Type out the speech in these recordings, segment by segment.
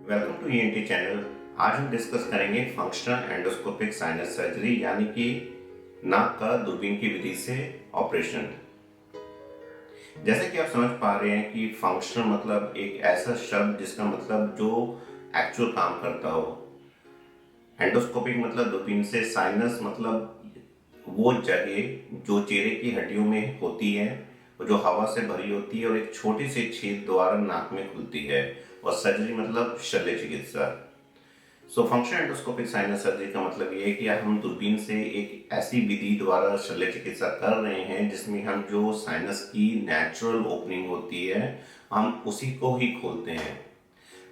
Welcome to ENT channel. आज हम discuss करेंगे फंक्शनल एंडोस्कोपिक साइनस सर्जरी यानी कि नाक का दूरबीन की विधि से ऑपरेशन। जैसे कि आप समझ पा रहे हैं कि फंक्शनल मतलब एक ऐसा शब्द जिसका मतलब जो एक्चुअल काम करता हो। एंडोस्कोपिक मतलब दूरबीन से, साइनस मतलब वो जगह जो चेहरे की हड्डियों में होती है, वो जो हवा से भरी होती है और एक छोटे से छेद द्वारा नाक में खुलती है। और सर्जरी मतलब शल्य चिकित्सा। So functional endoscopic sinus surgery का मतलब ये है कि हम दूरबीन से एक ऐसी विधि द्वारा शल्य चिकित्सा कर रहे हैं जिसमें हम जो साइनस की नेचुरल ओपनिंग होती है हम उसी को ही खोलते हैं।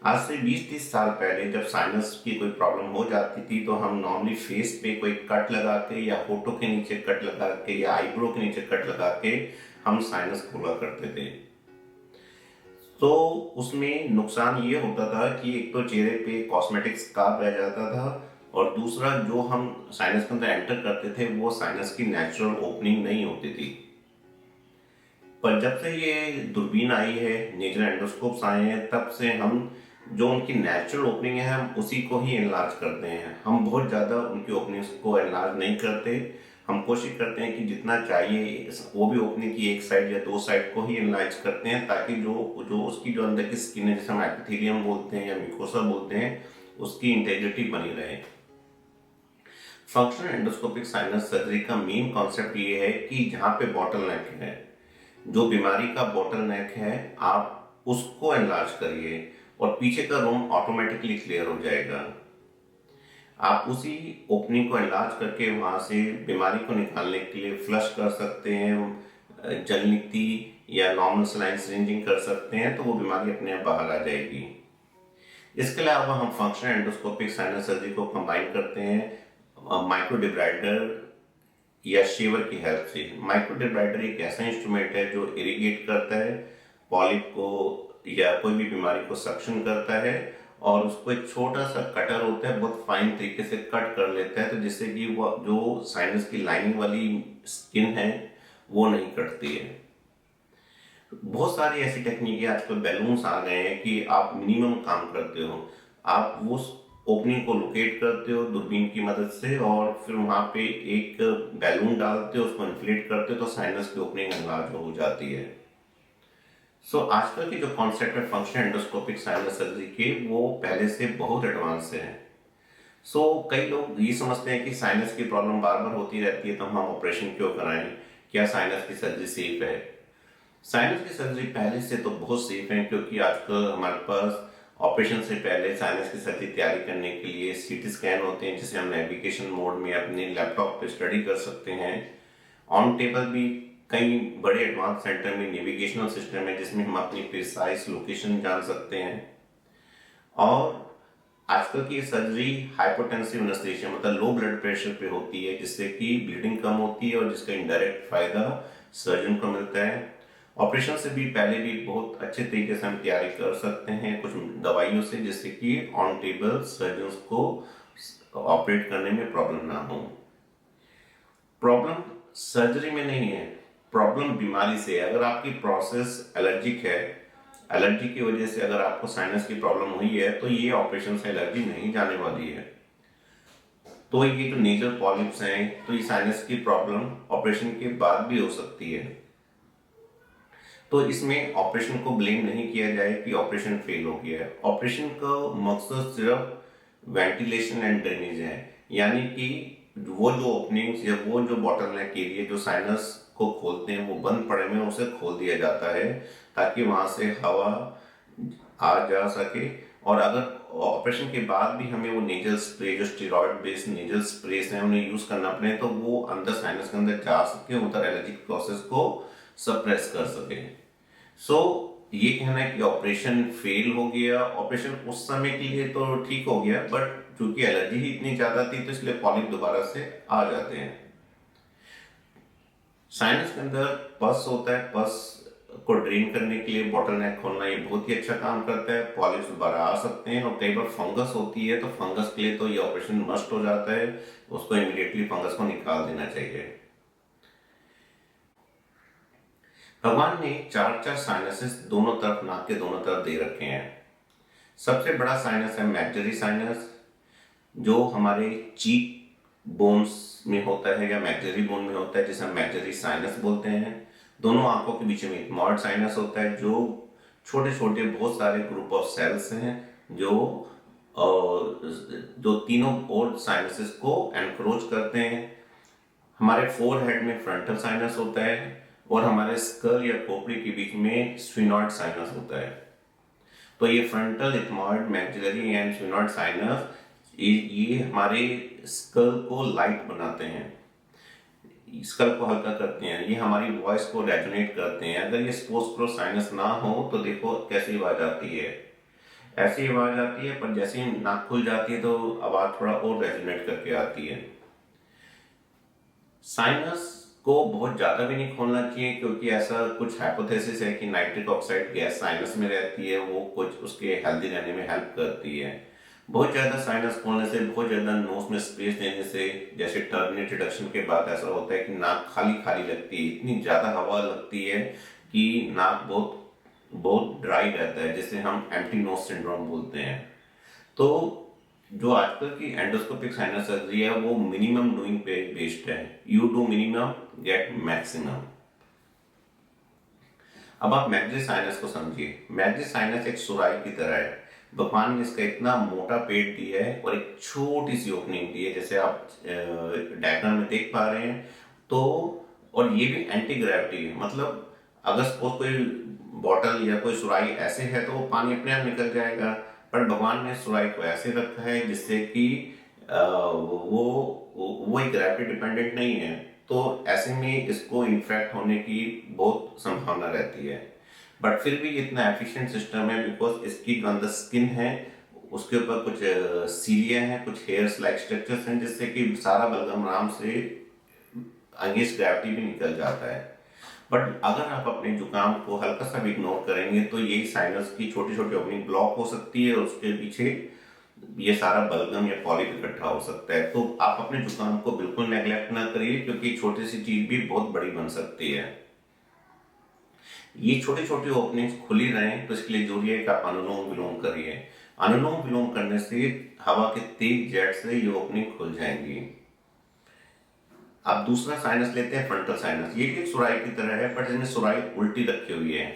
आज से 20-30 साल पहले जब साइनस की कोई प्रॉब्लम हो जाती थी तो हम नॉर्मली फेस पे कोई कट लगा के या होठों के नीचे कट लगा के या आईब्रो के नीचे कट लगा के हम साइनस खोला करते थे। तो उसमें नुकसान ये होता था कि एक तो चेहरे पे कॉस्मेटिक स्कार रह जाता था और दूसरा जो हम साइनस के अंदर एंटर करते थे वो साइनस की नेचुरल ओपनिंग नहीं होती थी। पर जब से ये दूरबीन आई है, नेजल एंडोस्कोप्स आए हैं, तब से हम जो उनकी नेचुरल ओपनिंग है हम उसी को ही एनलार्ज करते हैं। हम बहुत ज़्यादा उनकी ओपनिंग्स को एनलार्ज नहीं करते। हम कोशिश करते हैं कि जितना चाहिए वो भी ओपनिंग की एक साइड या दो साइड को ही एनलार्ज करते हैं ताकि जो जो उसकी जो अंदर की स्किन है, जिसे हम एपिथेलियम बोलते हैं या म्यूकोसा बोलते हैं, उसकी इंटेग्रिटी बनी रहे। फंक्शनल एंडोस्कोपिक साइनस सर्जरी का मेन कॉन्सेप्ट ये है कि जहाँ पे बॉटल नेक है, जो बीमारी का बॉटल नेक है, आप उसको एनलार्ज करिए और पीछे का रूम ऑटोमेटिकली क्लियर हो जाएगा। आप उसी ओपनिंग को एनलार्ज करके वहां से बीमारी को निकालने के लिए फ्लश कर सकते हैं, जल निकती या नॉर्मल सलाइन सिरिंजिंग कर सकते हैं, तो वो बीमारी अपने आप बाहर आ जाएगी। इसके अलावा हम फंक्शनल एंडोस्कोपिक साइनस सर्जरी को कंबाइन करते हैं माइक्रो डिब्राइडर या शेवर की हेल्प से। माइक्रो डिब्राइडर एक ऐसा इंस्ट्रूमेंट है जो इरिगेट करता है पॉलिप को या कोई भी बीमारी को सक्शन करता है और उसको एक छोटा सा कटर होता है, बहुत फाइन तरीके से कट कर लेता है, तो जिससे कि वो जो साइनस की लाइनिंग वाली स्किन है वो नहीं कटती है। बहुत सारी ऐसी टेक्निक है, आजकल बैलून्स आ गए हैं कि आप मिनिमम काम करते हो, आप उस ओपनिंग को लोकेट करते हो दूरबीन की मदद से और फिर वहां पे एक बैलून डालते हो, उसको इन्फ्लेट करते हो तो साइनस की ओपनिंग एनलार्ज हो जाती है। सो आजकल की जो कॉन्सेप्ट है फंक्शनल एंडोस्कोपिक साइनस सर्जरी के, वो पहले से बहुत एडवांस है। कई लोग ये समझते हैं कि साइनस की प्रॉब्लम बार बार होती रहती है तो हम ऑपरेशन क्यों कराएं, क्या साइनस की सर्जरी सेफ है। साइनस की सर्जरी पहले से तो बहुत सेफ है क्योंकि आजकल हमारे पास ऑपरेशन से पहले साइनस की सर्जरी तैयारी करने के लिए सीटी स्कैन होते हैं जिसे हम नेविगेशन मोड में अपने लैपटॉप पे स्टडी कर सकते हैं। ऑन टेबल भी कई बड़े एडवांस सेंटर में नेविगेशनल सिस्टम है जिसमें हम अपनी प्रिसाइज लोकेशन जान सकते हैं। और आजकल की सर्जरी हाइपोटेंसिव एनेस्थीसिया मतलब लो ब्लड प्रेशर पे होती है जिससे कि ब्लीडिंग कम होती है और जिसका इनडायरेक्ट फायदा सर्जन को मिलता है। ऑपरेशन से भी पहले भी बहुत अच्छे तरीके से हम तैयारी कर सकते हैं कुछ दवाइयों से, जिससे कि ऑन टेबल सर्जन को ऑपरेट करने में प्रॉब्लम ना हो। प्रॉब्लम सर्जरी में नहीं है, प्रॉब्लम बीमारी से है। अगर आपकी प्रोसेस एलर्जिक है, एलर्जी की वजह से अगर आपको साइनस की प्रॉब्लम हुई है तो ये ऑपरेशन से एलर्जी नहीं जाने वाली है। तो ये जो नेजल पॉलिप्स हैं तो ये साइनस की प्रॉब्लम ऑपरेशन के बाद भी हो सकती है। तो इसमें ऑपरेशन को ब्लेम नहीं किया जाए कि ऑपरेशन फेल हो गया है। ऑपरेशन का मकसद सिर्फ वेंटिलेशन एंड ड्रेनेज है, यानी कि वो जो ओपनिंग्स या वो जो बॉटल नेक एरिया जो साइनस को खोलते हैं वो बंद पड़े में उसे खोल दिया जाता है ताकि वहां से हवा आ जा सके। और अगर ऑपरेशन के बाद भी हमें वो नेजल स्प्रे, जो स्टेरॉइड बेस्ड नेजल स्प्रे हैं, उन्हें यूज करना पड़े तो वो अंदर साइनस के अंदर जा सके, उधर एलर्जिक प्रोसेस को सप्रेस कर सके। ये कहना है कि ऑपरेशन फेल हो गया, ऑपरेशन उस समय के लिए तो ठीक हो गया बट क्योंकि एलर्जी ही इतनी ज्यादा थी तो इसलिए पॉलिप दोबारा से आ जाते हैं। साइनस के अंदर पस होता है, पस को ड्रेन करने के लिए बॉटल नेक खोलना ये बहुत ही अच्छा काम करता है। पॉलिप्स दोबारा आ सकते हैं और कई बार फंगस होती है तो फंगस के लिए तो ये ऑपरेशन मस्ट हो जाता है, उसको इमीडिएटली फंगस को निकाल देना चाहिए। भगवान ने चार चार साइनसेस दोनों तरफ, नाक के दोनों तरफ दे रखे हैं। सबसे बड़ा साइनस है मैक्सिलरी साइनस, जो हमारे चीक बोन्स में होता है या मैक्सिलरी बोन में होता है, जिसे हम मैक्सिलरी साइनस बोलते हैं। दोनों आंखों के बीच में इथमॉइड साइनस होता है, जो छोटे छोटे बहुत सारे ग्रुप ऑफ सेल्स हैं जो जो तीनों और साइनसेस को एनक्रोच करते हैं। हमारे फोरहेड में फ्रंटल साइनस होता है और हमारे स्कल या खोपड़ी के बीच में स्फिनॉइड साइनस होता है। तो ये frontal, ethmoid, maxillary and sphenoid sinus ये हमारे स्कल को लाइट बनाते हैं, स्कल को हल्का करते हैं, ये हमारी वॉइस को रेजोनेट करते हैं। अगर ये पोस्टक्रो साइनस ना हो तो देखो कैसी आवाज आती है, ऐसी आवाज आती है, पर जैसे ही नाक खुल जाती है तो आवाज थोड़ा और रेजोनेट करके आती है। साइनस को बहुत ज्यादा भी नहीं खोलना चाहिए, क्योंकि ऐसा कुछ हाइपोथेसिस है कि नाइट्रिक ऑक्साइड गैस साइनस में रहती है, वो कुछ उसके हेल्दी रहने में हेल्प करती है। बहुत ज्यादा साइनस खोलने से, बहुत ज्यादा नोज में स्पेस देने से, जैसे टर्मिनेट रिडक्शन के बाद ऐसा होता है कि नाक खाली खाली लगती है, इतनी ज्यादा हवा लगती है कि नाक बहुत बहुत ड्राई रहता है, जिसे हम एम्प्टी नोज सिंड्रोम बोलते हैं। तो जो आजकल की एंडोस्कोपिक साइनस सर्जरी है वो मिनिमम डूइंग पे बेस्ड है, you do minimum get maximum. अब आप मैक्सिलरी साइनस को समझिए। मैक्सिलरी साइनस एक सुराही की तरह है, भगवान ने इसका इतना मोटा पेट दिया है और एक छोटी सी ओपनिंग दी है, जैसे आप डायग्राम में देख पा रहे हैं। तो और ये भी एंटी ग्रेविटी है, मतलब अगर सपोज कोई बॉटल या कोई सुराही ऐसे है तो वो पानी अपने आप निकल जाएगा, पर भगवान ने सुराही को ऐसे रखा है जिससे कि वो एक ग्रेविटी डिपेंडेंट नहीं है। तो ऐसे में इसको इन्फेक्ट होने की बहुत संभावना रहती है, बट फिर भी इतना एफिशिएंट सिस्टम है बिकॉज इसकी जो अंदर स्किन है उसके ऊपर कुछ सीलिया हैं, कुछ हेयर्स लाइक स्ट्रक्चर्स हैं, जिससे कि सारा बलगम आराम से अगेंस्ट ग्रेविटी भी निकल जाता है। बट अगर आप अपने जुकाम को हल्का सा भी इग्नोर करेंगे तो यही साइनस की छोटी छोटी ओपनिंग ब्लॉक हो सकती है और उसके पीछे ये सारा बलगम या पॉलिप इकट्ठा हो सकता है। तो आप अपने जुकाम को बिल्कुल नेग्लेक्ट ना करिए, क्योंकि छोटी सी चीज भी बहुत बड़ी बन सकती है। ये छोटी छोटी ओपनिंग्स खुली रहें तो इसके लिए जरूरी है कि आप अनुलोम विलोम करिए। अनुलोम विलोम करने से हवा के तेज जेट से ये ओपनिंग खुल जाएंगी। अब दूसरा साइनस लेते हैं, फ्रंटल साइनस। ये भी एक सुराही की तरह है, पर जिसमें सुराही उल्टी रखी हुई है।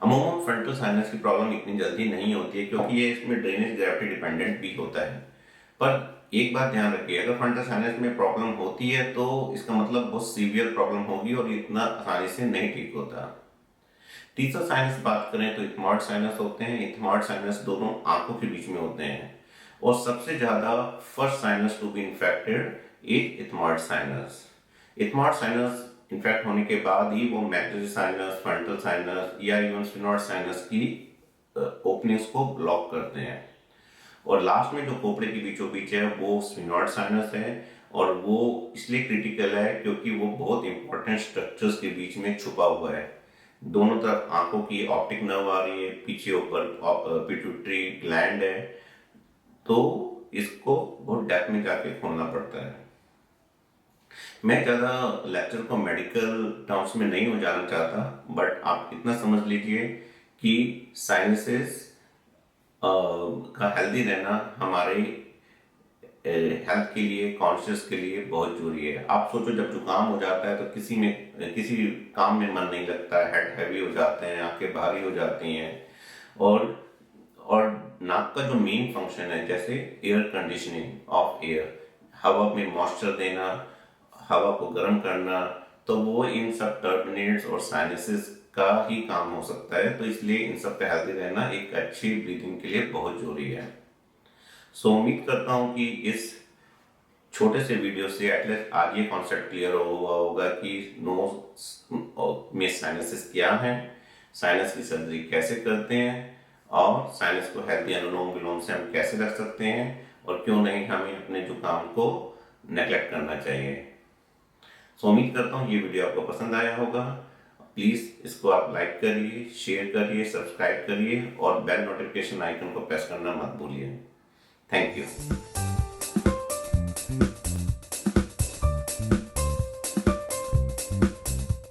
अमूमन फ्रंटल साइनस की प्रॉब्लम इतनी जल्दी नहीं होती है, क्योंकि ये इसमें ड्रेनेज ग्रेविटी डिपेंडेंट भी होता है। पर एक बात ध्यान रखिए, अगर फ्रंटल साइनस में प्रॉब्लम होती है तो इसका मतलब बहुत सीवियर प्रॉब्लम होगी और इतना आसानी से नहीं ठीक होता। तीसरा साइनस बात करें तो इथमॉइड साइनस होते हैं। इथमॉइड साइनस दोनों आंखों के बीच में होते हैं और सबसे ज्यादा first sinus to be infected is ethmoid sinus. Ethmoid sinus infect होने के बाद ही वो मैक्सिलरी साइनस, फ्रंटल साइनस या इवन स्फिनॉइड साइनस की ओपनिंग्स को ब्लॉक करते हैं। और लास्ट में जो खोपड़े के बीचों बीच है वो स्फिनॉइड साइनस है, और वो इसलिए क्रिटिकल है क्योंकि वो बहुत इंपॉर्टेंट स्ट्रक्चर्स के बीच में छुपा हुआ है। दोनों तरफ आंखों की ऑप्टिक नर्व आ रही है, पीछे ऊपर पिट्यूटरी ग्लैंड है, तो इसको बहुत डेप्थ में जाके खोलना पड़ता है। मैं ज़्यादा लेक्चर को मेडिकल टर्म्स में नहीं जाना चाहता, बट आप इतना समझ लीजिए कि साइंसेस का हेल्दी रहना हमारे हेल्थ के लिए, कॉन्शियस के लिए बहुत जरूरी है। आप सोचो जब जुकाम हो जाता है तो किसी काम में मन नहीं लगता, हेड हैवी हो जाते हैं, आंखें भारी हो जाती हैं, और नाक का जो मेन फंक्शन है जैसे एयर कंडीशनिंग ऑफ एयर, हवा में मॉइस्चर देना, हवा को गर्म करना, तो वो इन सब टर्मिनेट्स और साइनसेस का ही काम हो सकता है। तो इसलिए इन सब का हेल्दी रहना एक अच्छी ब्रीदिंग के लिए बहुत जरूरी है। सो उम्मीद करता हूँ कि इस छोटे से वीडियो से एटलीस्ट आज ये कॉन्सेप्ट क्लियर हुआ होगा कि नोज में साइनसेस क्या है, साइनस की सर्जरी कैसे करते हैं, और साइनस को हेल्दी अनुलोम विलोम से हम कैसे रख सकते हैं, और क्यों नहीं हमें अपने जुकाम को नेग्लेक्ट करना चाहिए। सो उम्मीद करता हूँ ये वीडियो आपको पसंद आया होगा। प्लीज़ इसको आप लाइक करिए, शेयर करिए, सब्सक्राइब करिए और बेल नोटिफिकेशन आइकन को प्रेस करना मत भूलिए। Thank you.